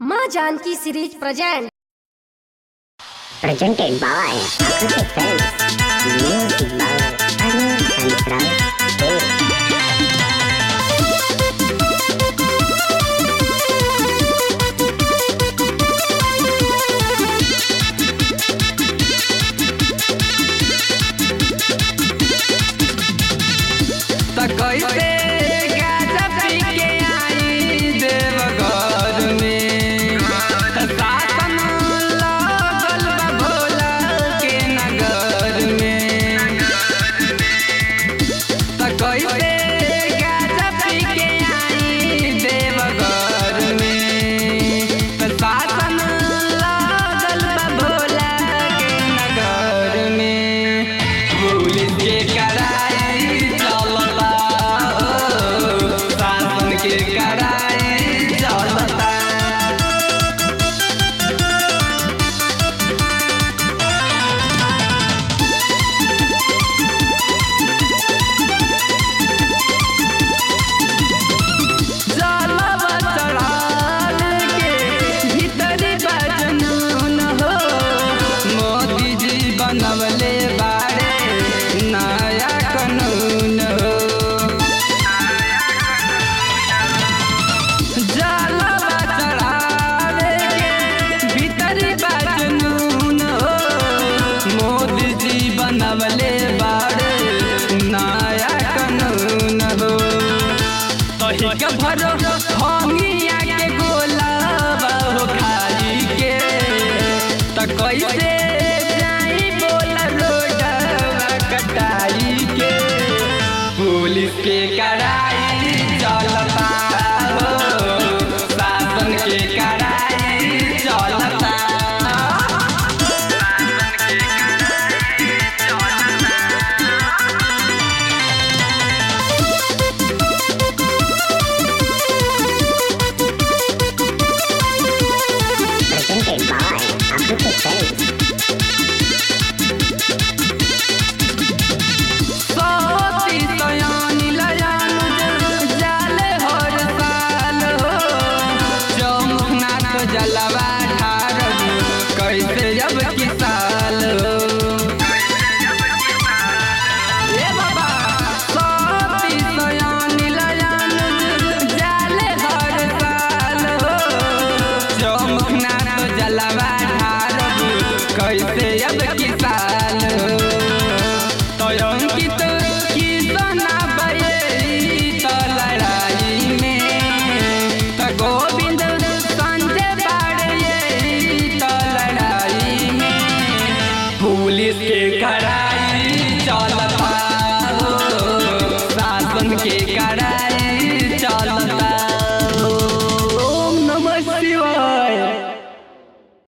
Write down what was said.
माँ Janki series presented by Akriti Films. Music by Anil and Praj. बनवले बारे नया कानून हो, जलवा चढ़ावे के भीतरी बा जुनून हो। मोदी जी बनवले बारे नया कानून हो। तही के भरो भंगिया के गोला हो खाई के त कैसे पुलिस के कड़ाई चलता हो, शासन के कड़ाई चलता। Presented by Akriti Films. जलवा ठारब कैसे अब की साल हो, ए बाबा सोती सयानी लयान जाले हर साल हो। चौमुखना तो जलवा ठारब कैसे अब की साल हो। तो अंकित की सोना बये तो लड़ाई में तो गोविंद पुलिस के कड़ाई चलता।